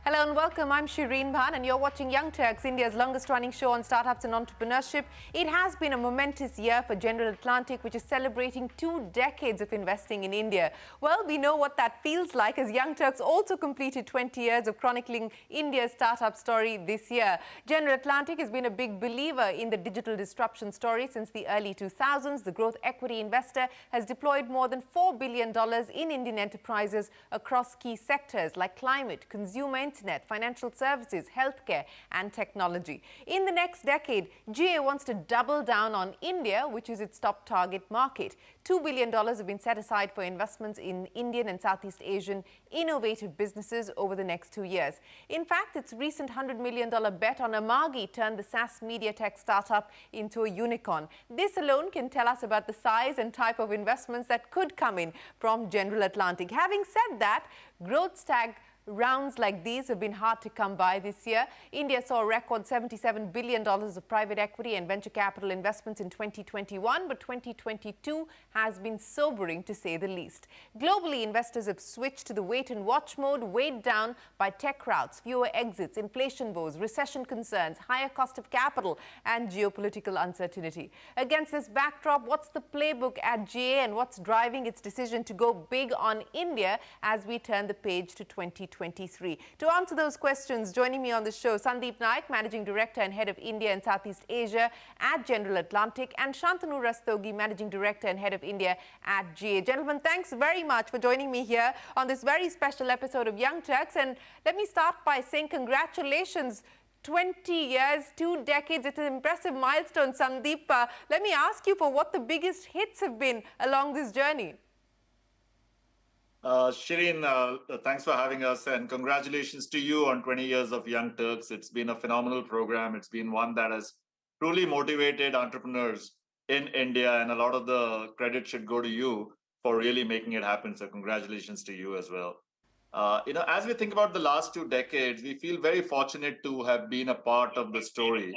Hello and welcome. I'm Shereen Bhan and you're watching Young Turks, India's longest running show on startups and entrepreneurship. It has been a momentous year for General Atlantic, which is celebrating 2 decades of investing in India. Well, we know what that feels like as Young Turks also completed 20 years of chronicling India's startup story this year. General Atlantic has been a big believer in the digital disruption story since the early 2000s. The growth equity investor has deployed more than $4 billion in Indian enterprises across key sectors like climate, consumer internet, financial services, healthcare and technology. In the next decade, GA wants to double down on India, which is its top target market. $2 billion have been set aside for investments in Indian and Southeast Asian innovative businesses over the next 2 years. In fact, its recent $100 million bet on Amagi turned the SaaS media tech startup into a unicorn. This alone can tell us about the size and type of investments that could come in from General Atlantic. Having said that, growth stag rounds like these have been hard to come by this year. India saw a record $77 billion of private equity and venture capital investments in 2021, but 2022 has been sobering to say the least. Globally, investors have switched to the wait-and-watch mode, weighed down by tech routes, fewer exits, inflation woes, recession concerns, higher cost of capital, and geopolitical uncertainty. Against this backdrop, what's the playbook at GA and what's driving its decision to go big on India as we turn the page to 2023? To answer those questions, joining me on the show, Sandeep Naik, Managing Director and Head of India and Southeast Asia at General Atlantic, and Shantanu Rastogi, Managing Director and Head of India at GA. Gentlemen, thanks very much for joining me here on this very special episode of Young Turks. And let me start by saying congratulations. 20 years, 2 decades, it's an impressive milestone, Sandeep. Let me ask you for what the biggest hits have been along this journey. Shereen, thanks for having us and congratulations to you on 20 years of Young Turks. It's been a phenomenal program. It's been one that has truly motivated entrepreneurs in India, and a lot of the credit should go to you for really making it happen. So congratulations to you as well. As we think about the last 2 decades, we feel very fortunate to have been a part of the story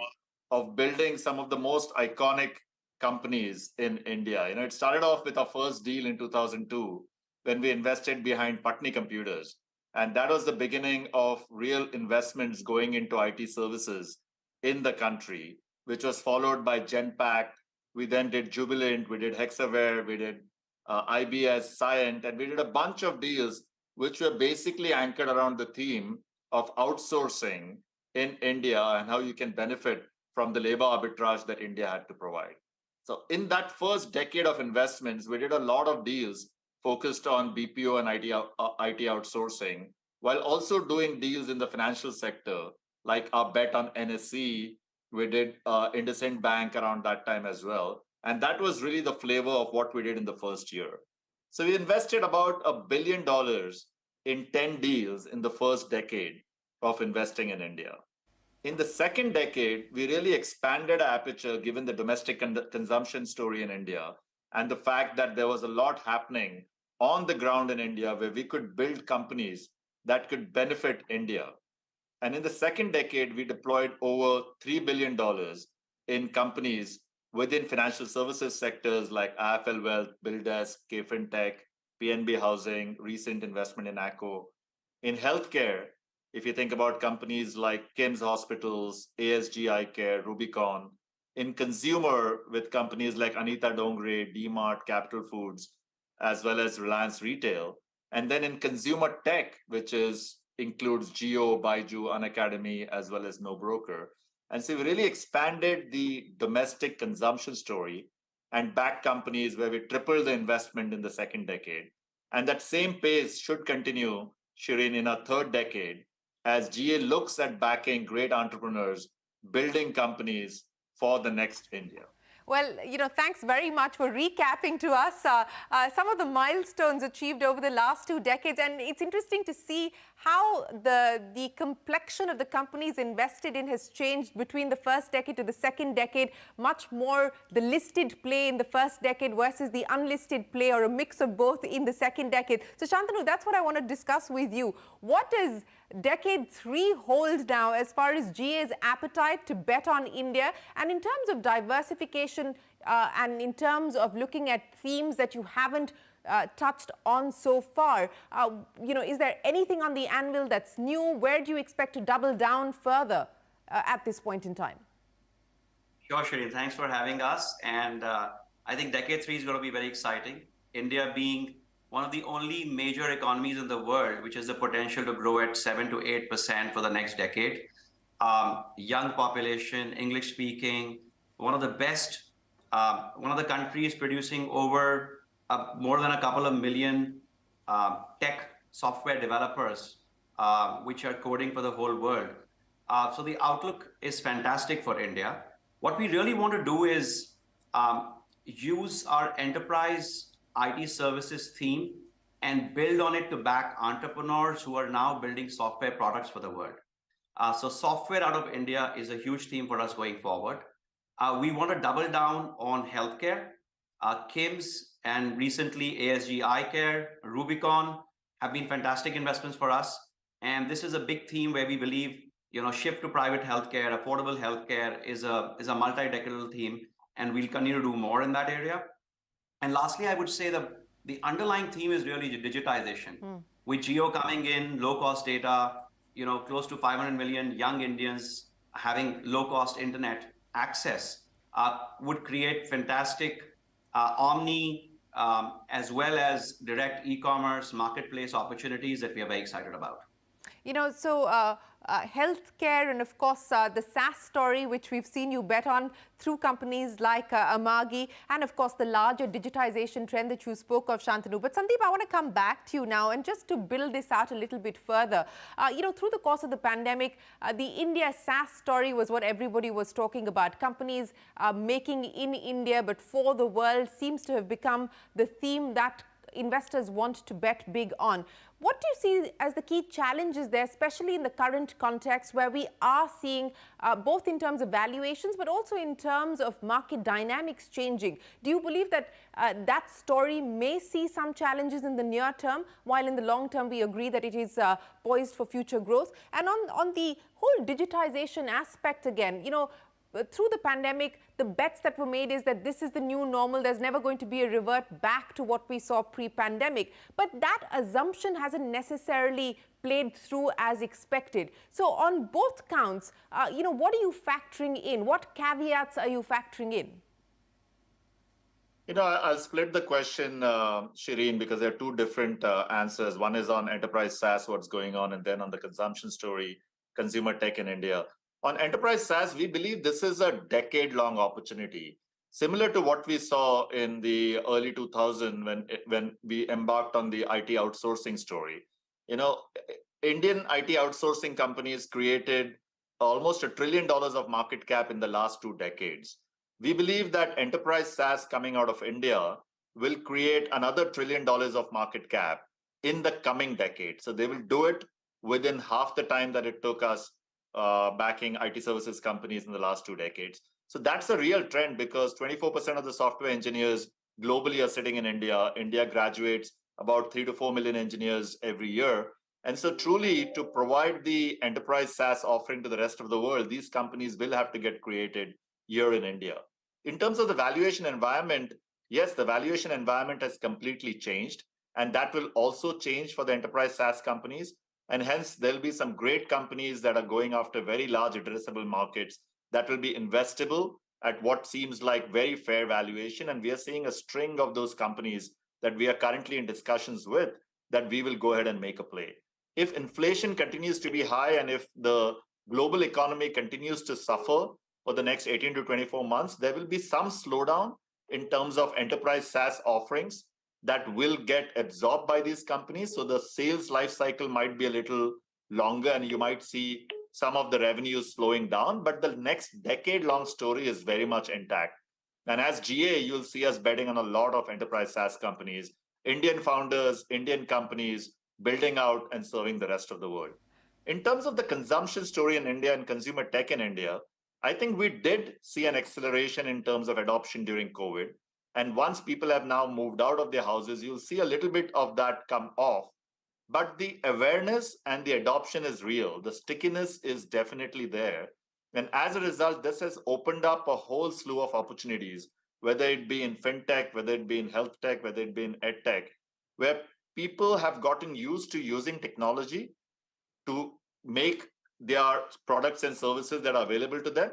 of building some of the most iconic companies in India. It started off with our first deal in 2002. When we invested behind Patni Computers. And that was the beginning of real investments going into IT services in the country, which was followed by Genpact. We then did Jubilant, we did Hexaware, we did IBS, Cyient, and we did a bunch of deals which were basically anchored around the theme of outsourcing in India and how you can benefit from the labor arbitrage that India had to provide. So in that first decade of investments, we did a lot of deals focused on BPO and IT outsourcing, while also doing deals in the financial sector, like our bet on NSE. We did IndusInd Bank around that time as well. And that was really the flavor of what we did in the first year. So we invested about $1 billion in 10 deals in the first decade of investing in India. In the second decade, we really expanded our aperture given the domestic consumption story in India and the fact that there was a lot happening on the ground in India where we could build companies that could benefit India. And in the second decade, we deployed over $3 billion in companies within financial services sectors like IFL Wealth, BillDesk, KFinTech, PNB Housing, recent investment in ACO. In healthcare, if you think about companies like KIMS Hospitals, ASG Eye Care, Rubicon. In consumer, with companies like Anita Dongre, DMart, Capital Foods, as well as Reliance Retail. And then in consumer tech, which includes Jio, Baiju, Unacademy, as well as NoBroker. And so we really expanded the domestic consumption story and backed companies where we tripled the investment in the second decade. And that same pace should continue, Shereen, in our third decade, as GA looks at backing great entrepreneurs, building companies for the next India. Well, thanks very much for recapping to us some of the milestones achieved over the last 2 decades. And it's interesting to see how the complexion of the companies invested in has changed between the first decade to the second decade, much more the listed play in the first decade versus the unlisted play, or a mix of both in the second decade. So Shantanu, that's what I want to discuss with you. What does decade 3 hold now as far as GA's appetite to bet on India? And in terms of diversification and in terms of looking at themes that you haven't touched on so far. Is there anything on the anvil that's new? Where do you expect to double down further at this point in time? Sure, Shereen. Thanks for having us. And I think decade three is going to be very exciting. India being one of the only major economies in the world, which has the potential to grow at 7 to 8% for the next decade. Young population, English speaking, one of the best, one of the countries producing over more than a couple of million tech software developers, which are coding for the whole world. So the outlook is fantastic for India. What we really want to do is use our enterprise IT services theme and build on it to back entrepreneurs who are now building software products for the world. So software out of India is a huge theme for us going forward. We want to double down on healthcare. KIMS and recently ASG Eye Care, Rubicon have been fantastic investments for us. And this is a big theme where we believe shift to private healthcare, affordable healthcare is a multi-decadal theme, and we'll continue to do more in that area. And lastly, I would say the underlying theme is really digitization. With Geo coming in, low-cost data, close to 500 million young Indians having low-cost internet access would create fantastic omni as well as direct e-commerce marketplace opportunities that we are very excited about. Healthcare and, of course, the SaaS story, which we've seen you bet on through companies like Amagi, and, of course, the larger digitization trend that you spoke of, Shantanu. But, Sandeep, I want to come back to you now, and just to build this out a little bit further. Through the course of the pandemic, the India SaaS story was what everybody was talking about. Companies making in India but for the world seems to have become the theme that investors want to bet big on. What do you see as the key challenges there, especially in the current context where we are seeing both in terms of valuations but also in terms of market dynamics changing? Do you believe that that story may see some challenges in the near term, while in the long term we agree that it is poised for future growth? And on the whole digitization aspect again, through the pandemic, the bets that were made is that this is the new normal. There's never going to be a revert back to what we saw pre-pandemic. But that assumption hasn't necessarily played through as expected. So on both counts, what are you factoring in? What caveats are you factoring in? I'll split the question, Shereen, because there are two different answers. One is on enterprise SaaS, what's going on, and then on the consumption story, consumer tech in India. On enterprise SaaS, we believe this is a decade-long opportunity, similar to what we saw in the early 2000s when we embarked on the IT outsourcing story. Indian IT outsourcing companies created almost $1 trillion of market cap in the last 2 decades. We believe that enterprise SaaS coming out of India will create another $1 trillion of market cap in the coming decade. So they will do it within half the time that it took us backing IT services companies in the last 2 decades. So that's a real trend, because 24% of the software engineers globally are sitting in India. India graduates about 3 to 4 million engineers every year. And so truly, to provide the enterprise SaaS offering to the rest of the world, these companies will have to get created here in India. In terms of the valuation environment, yes, the valuation environment has completely changed, and that will also change for the enterprise SaaS companies. And hence, there'll be some great companies that are going after very large addressable markets that will be investable at what seems like very fair valuation. And we are seeing a string of those companies that we are currently in discussions with that we will go ahead and make a play. If inflation continues to be high and if the global economy continues to suffer for the next 18 to 24 months, there will be some slowdown in terms of enterprise SaaS offerings that will get absorbed by these companies. So the sales life cycle might be a little longer, and you might see some of the revenues slowing down, but the next decade-long story is very much intact. And as GA, you'll see us betting on a lot of enterprise SaaS companies, Indian founders, Indian companies, building out and serving the rest of the world. In terms of the consumption story in India and consumer tech in India, I think we did see an acceleration in terms of adoption during COVID. And once people have now moved out of their houses, you'll see a little bit of that come off. But the awareness and the adoption is real. The stickiness is definitely there. And as a result, this has opened up a whole slew of opportunities whether it be in fintech, whether it be in health tech, whether it be in ed tech, where people have gotten used to using technology to make their products and services that are available to them.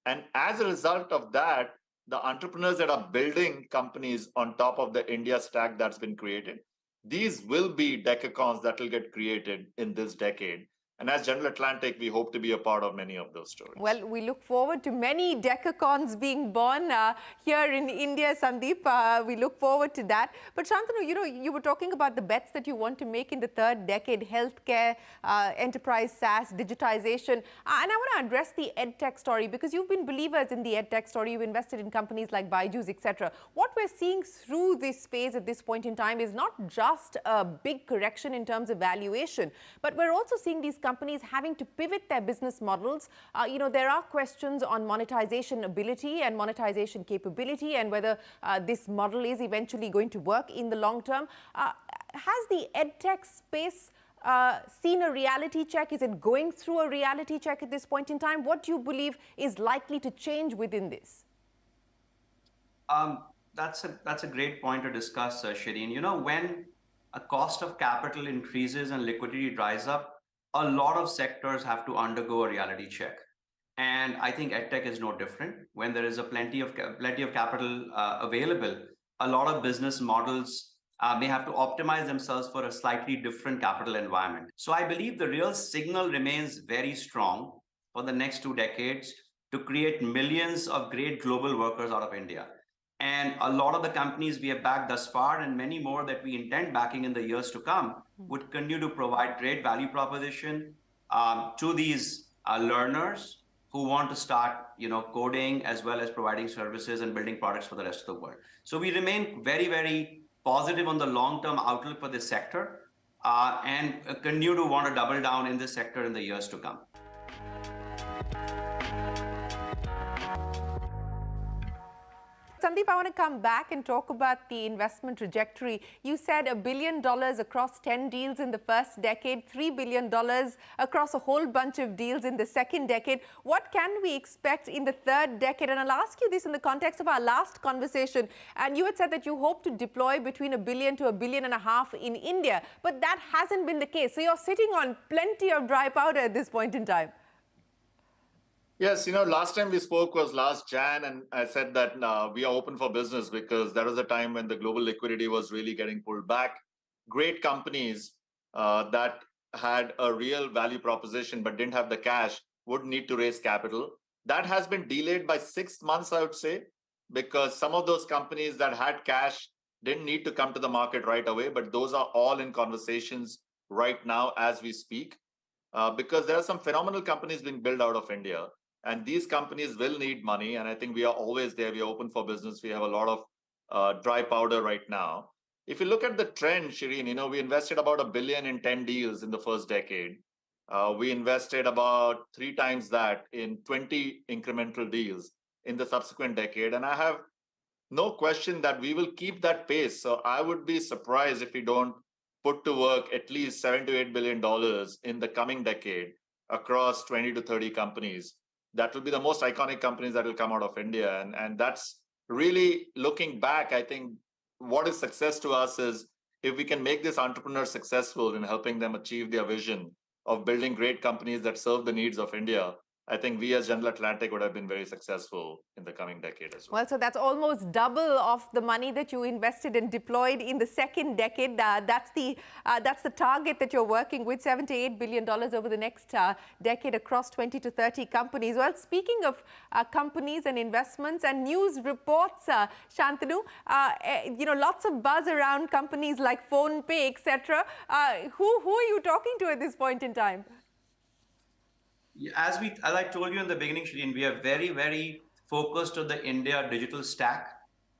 And as a result of that, the entrepreneurs that are building companies on top of the India stack that's been created, these will be decacons that will get created in this decade. And as General Atlantic, we hope to be a part of many of those stories. Well, we look forward to many decacons being born here in India, Sandeep. We look forward to that. But Shantanu, you were talking about the bets that you want to make in the third decade: healthcare, enterprise SaaS, digitization. And I want to address the edtech story, because you've been believers in the edtech story. You've invested in companies like Byju's, etc. What we're seeing through this phase at this point in time is not just a big correction in terms of valuation, but we're also seeing these companies having to pivot their business models. There are questions on monetization ability and monetization capability, and whether this model is eventually going to work in the long term. Has the edtech space seen a reality check? Is it going through a reality check at this point in time? What do you believe is likely to change within this? That's a great point to discuss, Shereen. When a cost of capital increases and liquidity dries up, a lot of sectors have to undergo a reality check. And I think edtech is no different. When there is plenty of capital available, a lot of business models may have to optimize themselves for a slightly different capital environment. So I believe the real signal remains very strong for the next 2 decades to create millions of great global workers out of India. And a lot of the companies we have backed thus far, and many more that we intend backing in the years to come, would continue to provide great value proposition to these learners who want to start, coding, as well as providing services and building products for the rest of the world. So we remain very, very positive on the long-term outlook for this sector, and continue to want to double down in this sector in the years to come. Sandeep, I want to come back and talk about the investment trajectory. You said $1 billion across 10 deals in the first decade, $3 billion across a whole bunch of deals in the second decade. What can we expect in the third decade? And I'll ask you this in the context of our last conversation. And you had said that you hope to deploy between $1 billion to $1.5 billion in India, but that hasn't been the case. So you're sitting on plenty of dry powder at this point in time. Yes, last time we spoke was last Jan, and I said that we are open for business, because that was a time when the global liquidity was really getting pulled back. Great companies that had a real value proposition but didn't have the cash would need to raise capital. That has been delayed by 6 months, I would say, because some of those companies that had cash didn't need to come to the market right away, but those are all in conversations right now as we speak, because there are some phenomenal companies being built out of India. And these companies will need money. And I think we are always there. We are open for business. We have a lot of dry powder right now. If you look at the trend, Shereen, we invested about $1 billion in 10 deals in the first decade. We invested about 3 times that in 20 incremental deals in the subsequent decade. And I have no question that we will keep that pace. So I would be surprised if we don't put to work at least $7 to $8 billion in the coming decade across 20 to 30 companies. That will be the most iconic companies that will come out of India. And that's really, looking back, I think what is success to us is if we can make these entrepreneurs successful in helping them achieve their vision of building great companies that serve the needs of India. I think we as General Atlantic would have been very successful in the coming decade as well. Well, so that's almost double of the money that you invested and deployed in the second decade. That's the target that you're working with, $7 to $8 billion over the next decade across 20 to 30 companies. Well, speaking of companies and investments and news reports, Shantanu, lots of buzz around companies like PhonePe, etc. Who are you talking to at this point in time? As I told you in the beginning, Shereen, we are very, very focused on the India digital stack.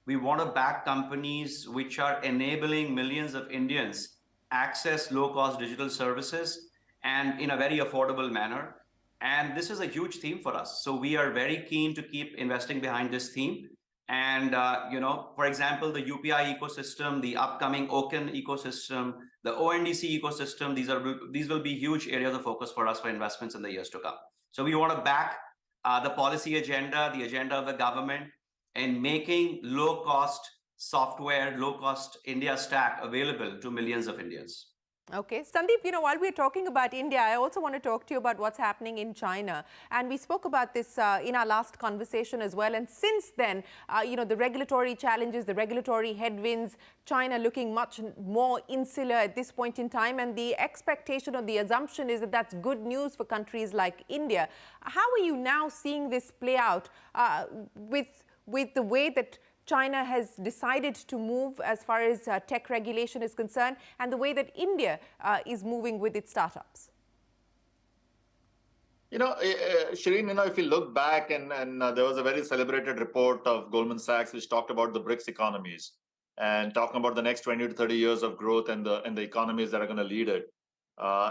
We want to back companies which are enabling millions of Indians access low-cost digital services and in a very affordable manner. And this is a huge theme for us. So we are very keen to keep investing behind this theme. And, for example, the UPI ecosystem, the upcoming OCEN ecosystem, the ONDC ecosystem, these will be huge areas of focus for us for investments in the years to come. So we want to back the policy agenda, the agenda of the government, in making low-cost software, low-cost India stack available to millions of Indians. Okay. Sandeep, while we're talking about India, I also want to talk to you about what's happening in China. And we spoke about this in our last conversation as well. And since then, the regulatory challenges, the regulatory headwinds, China looking much more insular at this point in time. And the expectation or the assumption is that that's good news for countries like India. How are you now seeing this play out with the way that China has decided to move as far as tech regulation is concerned, and the way that India is moving with its startups? Shereen, if you look back, and there was a very celebrated report of Goldman Sachs which talked about the BRICS economies and talking about the next 20 to 30 years of growth and the economies that are going to lead it.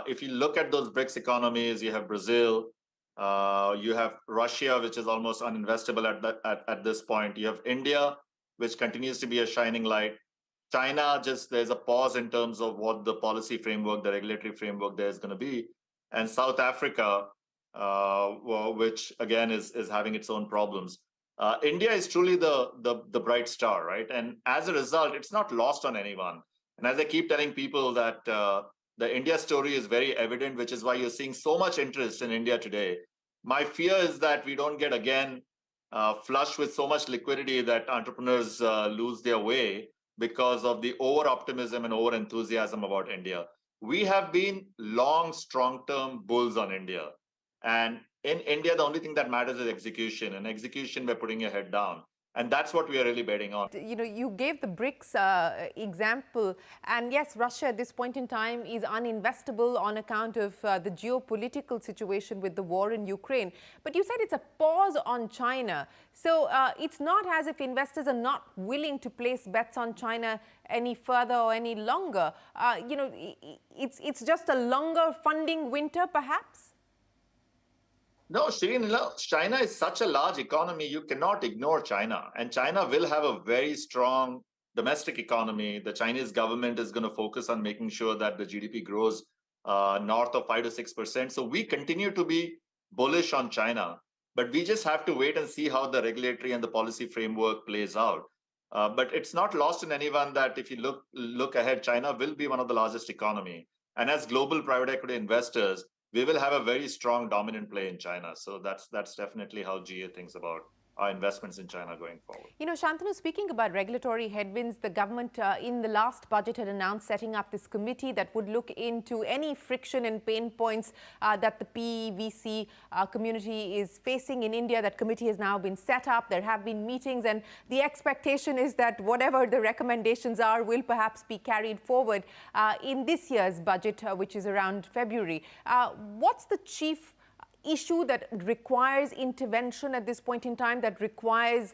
If you look at those BRICS economies, you have Brazil, you have Russia, which is almost uninvestable at this point. You have India, which continues to be a shining light. China, there's a pause in terms of what the policy framework, the regulatory framework there is going to be. And South Africa, which again is having its own problems. India is truly the bright star, right? And as a result, it's not lost on anyone. And as I keep telling people that the India story is very evident, which is why you're seeing so much interest in India today. My fear is that we don't get again flush with so much liquidity that entrepreneurs lose their way because of the over-optimism and over-enthusiasm about India. We have been long, strong-term bulls on India. And in India, the only thing that matters is execution. And execution by putting your head down. And that's what we are really betting on. You gave the BRICS example. And yes, Russia at this point in time is uninvestable on account of the geopolitical situation with the war in Ukraine. But you said it's a pause on China. So it's not as if investors are not willing to place bets on China any further or any longer. It's just a longer funding winter, perhaps? No, Shereen, China is such a large economy, you cannot ignore China. And China will have a very strong domestic economy. The Chinese government is going to focus on making sure that the GDP grows north of 5 to 6%. So we continue to be bullish on China. But we just have to wait and see how the regulatory and the policy framework plays out. But it's not lost in anyone that if you look ahead, China will be one of the largest economy. And as global private equity investors, we will have a very strong dominant play in China. So that's definitely how GA thinks about our investments in China going forward. Shantanu, speaking about regulatory headwinds, the government in the last budget had announced setting up this committee that would look into any friction and pain points that the PVC community is facing in India. That committee has now been set up. There have been meetings, and the expectation is that whatever the recommendations are will perhaps be carried forward in this year's budget, which is around February. What's the chief issue that requires intervention at this point in time, that requires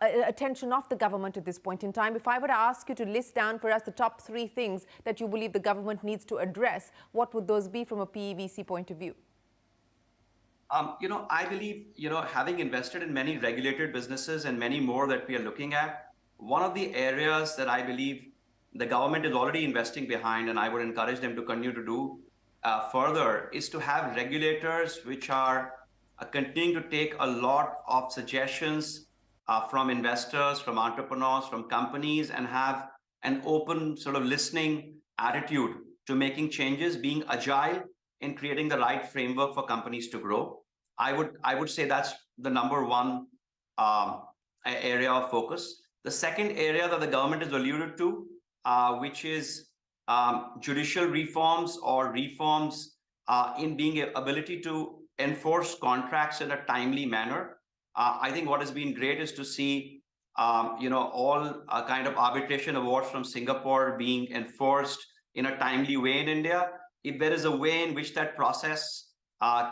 attention of the government at this point in time? If I were to ask you to list down for us the top 3 things that you believe the government needs to address, what would those be from a PEVC point of view? I believe, having invested in many regulated businesses and many more that we are looking at, one of the areas that I believe the government is already investing behind, and I would encourage them to continue to do further, is to have regulators which are continuing to take a lot of suggestions from investors, from entrepreneurs, from companies, and have an open sort of listening attitude to making changes, being agile in creating the right framework for companies to grow. I would say that's the number one area of focus. The second area that the government has alluded to, which is judicial reforms or reforms in being ability to enforce contracts in a timely manner. I think what has been great is to see, all kind of arbitration awards from Singapore being enforced in a timely way in India. If there is a way in which that process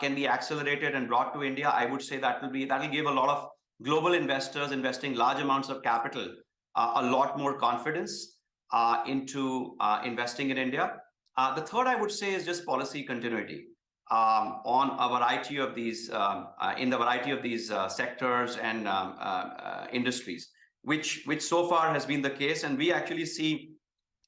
can be accelerated and brought to India, I would say that will give a lot of global investors investing large amounts of capital a lot more confidence into investing in India. The third, I would say, is just policy continuity on a variety of these, in the variety of these sectors and industries, which so far has been the case. And we actually see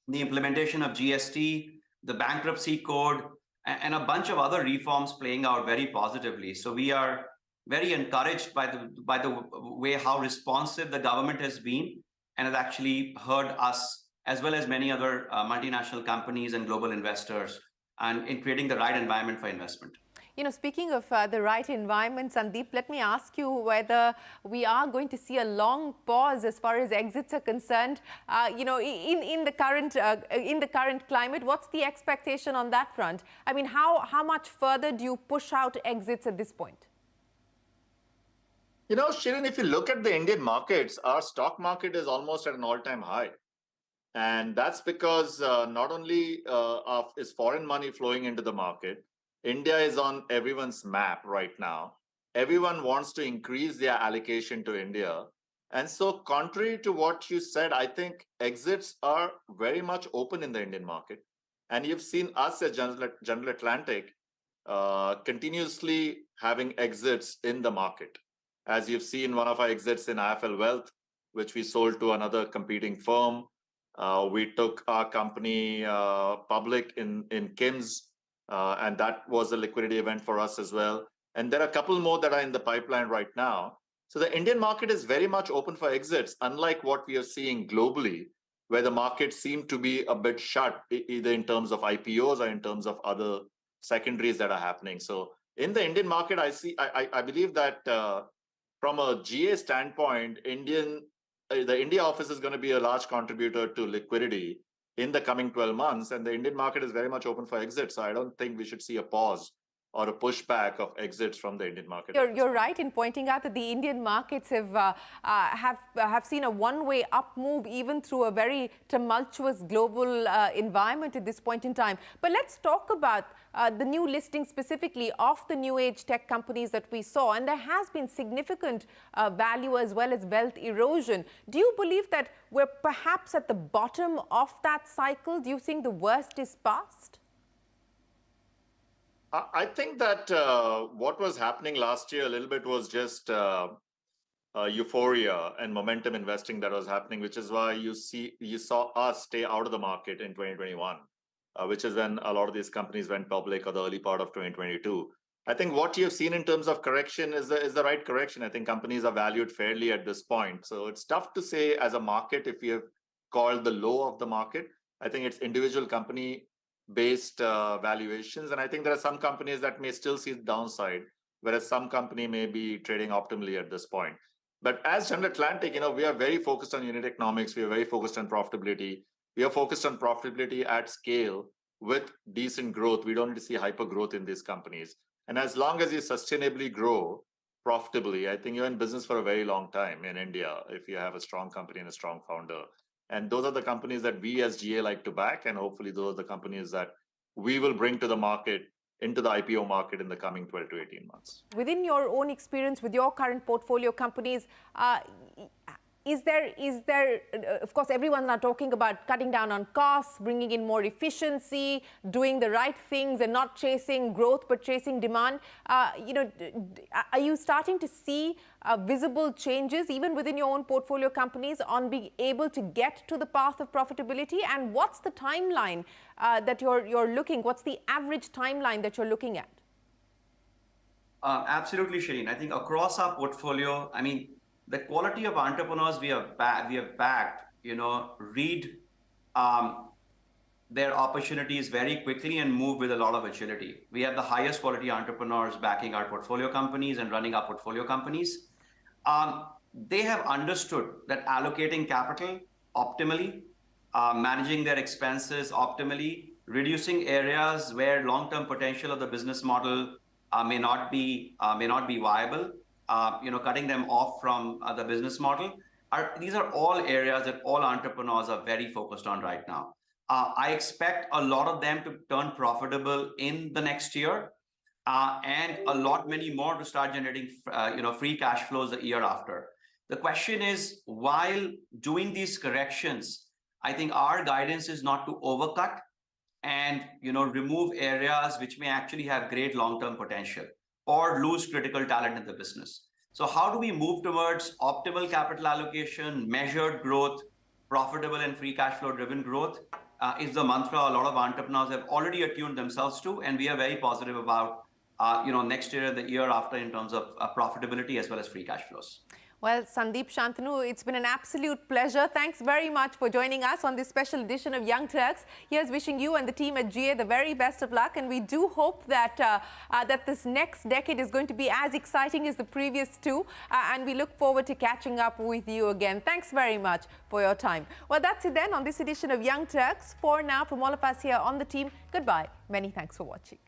the implementation of GST, the bankruptcy code, and a bunch of other reforms playing out very positively. So we are very encouraged by the way how responsive the government has been and has actually heard us as well as many other multinational companies and global investors, and in creating the right environment for investment. You know, speaking of the right environment, Sandeep, let me ask you whether we are going to see a long pause as far as exits are concerned. You know, in the current climate, what's the expectation on that front? I mean, how much further do you push out exits at this point? You know, Shereen, if you look at the Indian markets, our stock market is almost at an all-time high. And that's because not only is foreign money flowing into the market, India is on everyone's map right now. Everyone wants to increase their allocation to India. And so contrary to what you said, I think exits are very much open in the Indian market. And you've seen us at General Atlantic continuously having exits in the market. As you've seen one of our exits in IFL Wealth, which we sold to another competing firm. We took our company public in KIMS, and that was a liquidity event for us as well. And there are a couple more that are in the pipeline right now. So the Indian market is very much open for exits, unlike what we are seeing globally, where the markets seem to be a bit shut, either in terms of IPOs or in terms of other secondaries that are happening. So in the Indian market, I believe that from a GA standpoint, the India office is going to be a large contributor to liquidity in the coming 12 months, and the Indian market is very much open for exits. So I don't think we should see a pause or a pushback of exits from the Indian market. You're right in pointing out that the Indian markets have seen a one-way up move even through a very tumultuous global environment at this point in time. But let's talk about the new listing specifically of the new age tech companies that we saw. And there has been significant value as well as wealth erosion. Do you believe that we're perhaps at the bottom of that cycle? Do you think the worst is past? I think that what was happening last year a little bit was just euphoria and momentum investing that was happening, which is why you saw us stay out of the market in 2021, which is when a lot of these companies went public, or the early part of 2022. I think what you've seen in terms of correction is the right correction. I think companies are valued fairly at this point. So it's tough to say as a market if you have called the low of the market. I think it's individual company based valuations, and I think there are some companies that may still see the downside, whereas some company may be trading optimally at this point. But as General Atlantic, you know, we are very focused on unit economics. We are very focused on profitability. We are focused on profitability at scale with decent growth. We don't need to see hyper growth in these companies. And as long as you sustainably grow profitably, I think you're in business for a very long time in India if you have a strong company and a strong founder. And those are the companies that we as GA like to back. And hopefully those are the companies that we will bring to the market, into the IPO market in the coming 12 to 18 months. Within your own experience with your current portfolio companies, is there, of course, everyone's now talking about cutting down on costs, bringing in more efficiency, doing the right things and not chasing growth, but chasing demand. You know, are you starting to see visible changes even within your own portfolio companies on being able to get to the path of profitability? And what's the timeline that you're looking? What's the average timeline that you're looking at? Absolutely, Shereen. I think across our portfolio, I mean, the quality of entrepreneurs we have backed, you know, read their opportunities very quickly and move with a lot of agility. We have the highest quality entrepreneurs backing our portfolio companies and running our portfolio companies. They have understood that allocating capital optimally, managing their expenses optimally, reducing areas where long-term potential of the business model may not be viable, you know, cutting them off from the business model. These are all areas that all entrepreneurs are very focused on right now. I expect a lot of them to turn profitable in the next year, and many more to start generating, you know, free cash flows the year after. The question is, while doing these corrections, I think our guidance is not to overcut and, you know, remove areas which may actually have great long-term potential or lose critical talent in the business. So how do we move towards optimal capital allocation, measured growth, profitable and free cash flow driven growth is the mantra a lot of entrepreneurs have already attuned themselves to, and we are very positive about next year and the year after in terms of profitability as well as free cash flows. Well, Sandeep Shantanu, it's been an absolute pleasure. Thanks very much for joining us on this special edition of Young Turks. Here's wishing you and the team at GA the very best of luck. And we do hope that that this next decade is going to be as exciting as the previous two. And we look forward to catching up with you again. Thanks very much for your time. Well, that's it then on this edition of Young Turks. For now, from all of us here on the team, goodbye. Many thanks for watching.